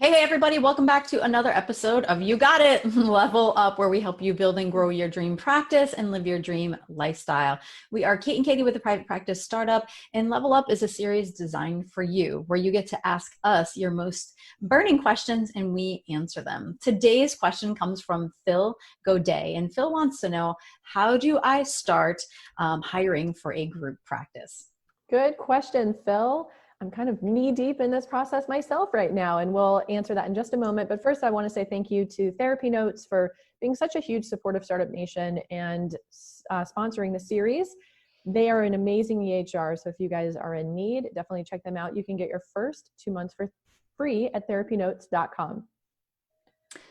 Hey everybody, welcome back to another episode of You Got It, Level Up, where we help you build and grow your dream practice and live your dream lifestyle. We are Kate and Katie with the Private Practice Startup, and Level Up is a series designed for you, where you get to ask us your most burning questions and we answer them. Today's question comes from Phil Godet, and Phil wants to know, how do I start hiring for a group practice? Good question, Phil. I'm kind of knee deep in this process myself right now, and we'll answer that in just a moment. But first, I want to say thank you to TherapyNotes for being such a huge support of Startup Nation and sponsoring the series. They are an amazing EHR, so if you guys are in need, definitely check them out. You can get your first 2 months for free at therapynotes.com.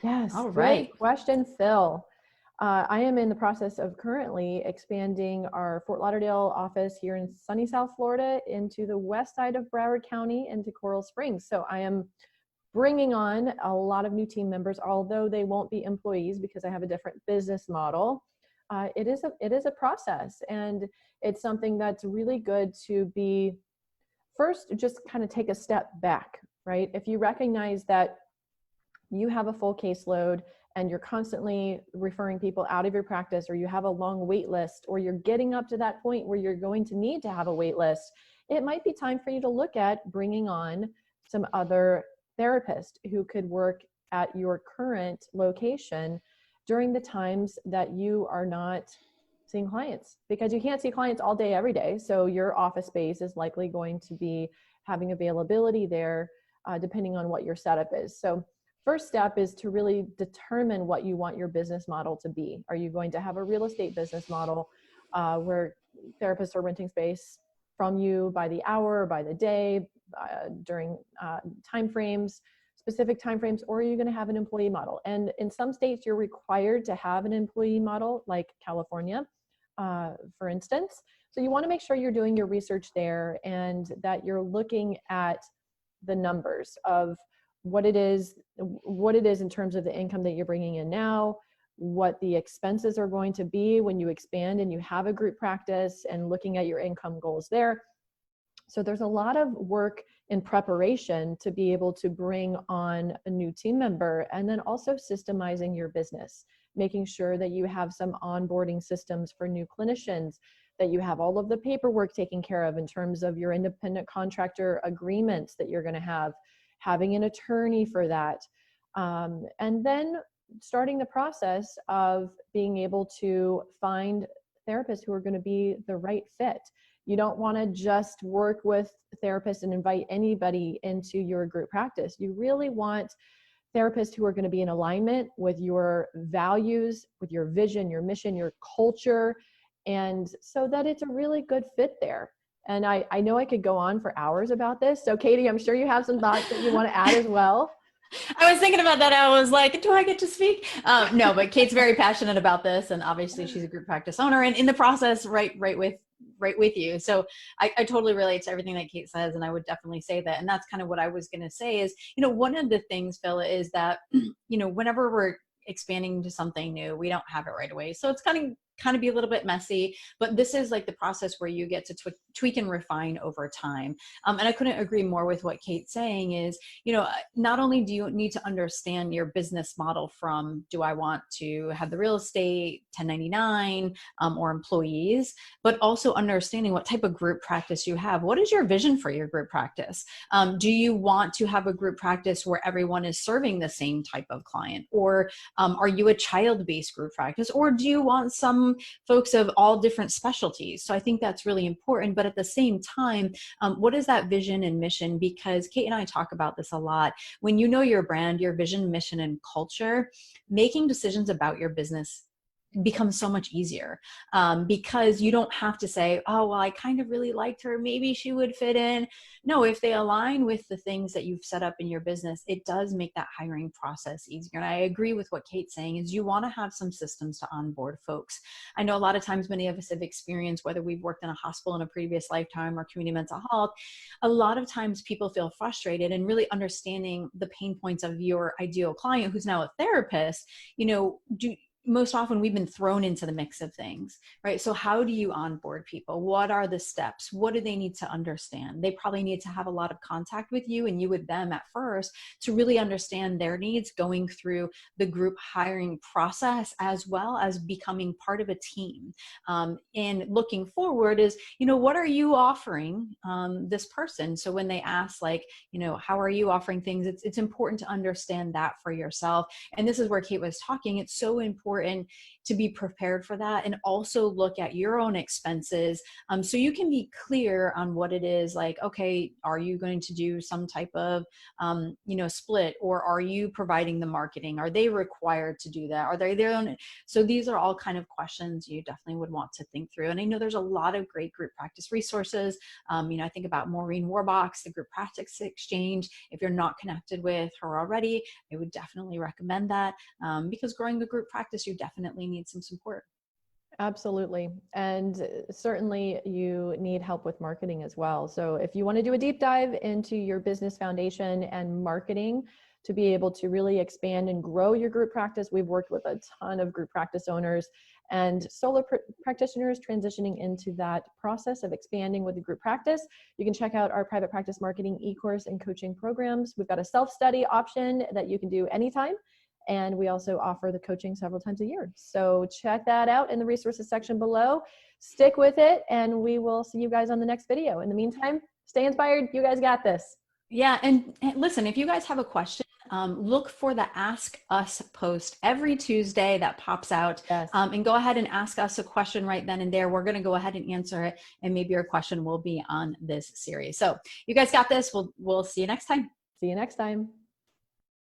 Yes, all right. Great question, Phil. I am in the process of currently expanding our Fort Lauderdale office here in sunny South Florida into the west side of Broward County into Coral Springs. So I am bringing on a lot of new team members, although they won't be employees because I have a different business model. It is a process, and it's something that's really good to be first, just kind of take a step back, right? If you recognize that you have a full caseload and you're constantly referring people out of your practice, or you have a long wait list, or you're getting up to that point where you're going to need to have a wait list, it might be time for you to look at bringing on some other therapists who could work at your current location during the times that you are not seeing clients, because you can't see clients all day, every day. So your office space is likely going to be having availability there, depending on what your setup is. So first step is to really determine what you want your business model to be. Are you going to have a real estate business model where therapists are renting space from you by the hour, or by the day, during timeframes, specific timeframes, or are you going to have an employee model? And in some states, you're required to have an employee model, like California, for instance. So you want to make sure you're doing your research there and that you're looking at the numbers of what it is in terms of the income that you're bringing in now, what the expenses are going to be when you expand and you have a group practice, and looking at your income goals there. So there's a lot of work in preparation to be able to bring on a new team member, and then also systemizing your business, making sure that you have some onboarding systems for new clinicians, that you have all of the paperwork taken care of in terms of your independent contractor agreements that you're going to have, having an attorney for that, and then starting the process of being able to find therapists who are going to be the right fit. You don't want to just work with therapists and invite anybody into your group practice. You really want therapists who are going to be in alignment with your values, with your vision, your mission, your culture, and so that it's a really good fit there. And I know I could go on for hours about this. So Katie, I'm sure you have some thoughts that you want to add as well. I was thinking about that. I was like, do I get to speak? No, but Kate's very passionate about this. And obviously she's a group practice owner and in the process, right with you. So I totally relate to everything that Kate says. And I would definitely say that. And that's kind of what I was going to say is, one of the things, Phil, is that, whenever we're expanding to something new, we don't have it right away. So it's kind of be a little bit messy, but this is like the process where you get to tweak and refine over time. And I couldn't agree more with what Kate's saying is, not only do you need to understand your business model from, do I want to have the real estate, 1099, or employees, but also understanding what type of group practice you have. What is your vision for your group practice? Do you want to have a group practice where everyone is serving the same type of client? Or are you a child-based group practice? Or do you want some folks of all different specialties? So I think that's really important. But at the same time, what is that vision and mission? Because Kate and I talk about this a lot. When you know your brand, your vision, mission, and culture, making decisions about your business becomes so much easier, because you don't have to say, oh, well, I kind of really liked her, maybe she would fit in. No, if they align with the things that you've set up in your business, it does make that hiring process easier. And I agree with what Kate's saying is you want to have some systems to onboard folks. I know a lot of times many of us have experienced, whether we've worked in a hospital in a previous lifetime or community mental health, a lot of times people feel frustrated, and really understanding the pain points of your ideal client who's now a therapist, most often we've been thrown into the mix of things, right? So how do you onboard people? What are the steps? What do they need to understand? They probably need to have a lot of contact with you and you with them at first to really understand their needs, going through the group hiring process, as well as becoming part of a team. And looking forward is, what are you offering this person? So when they ask, like, how are you offering things? It's important to understand that for yourself. And this is where Kate was talking. It's so important to be prepared for that, and also look at your own expenses, so you can be clear on what it is. Like, okay, are you going to do some type of split, or are you providing the marketing? Are they required to do that? Are they their own? So these are all kind of questions you definitely would want to think through. And I know there's a lot of great group practice resources. I think about Maureen Warbox, the Group Practice Exchange. If you're not connected with her already, I would definitely recommend that, because growing a group practice, you definitely need some support. Absolutely. And certainly you need help with marketing as well. So if you want to do a deep dive into your business foundation and marketing to be able to really expand and grow your group practice, we've worked with a ton of group practice owners and solo practitioners transitioning into that process of expanding with the group practice. You can check out our private practice marketing e-course and coaching programs. We've got a self-study option that you can do anytime. And we also offer the coaching several times a year. So check that out in the resources section below. Stick with it, and we will see you guys on the next video. In the meantime, stay inspired. You guys got this. Yeah. And listen, if you guys have a question, look for the Ask Us post every Tuesday that pops out. Yes. And go ahead and ask us a question right then and there. We're going to go ahead and answer it. And maybe your question will be on this series. So you guys got this. We'll see you next time. See you next time.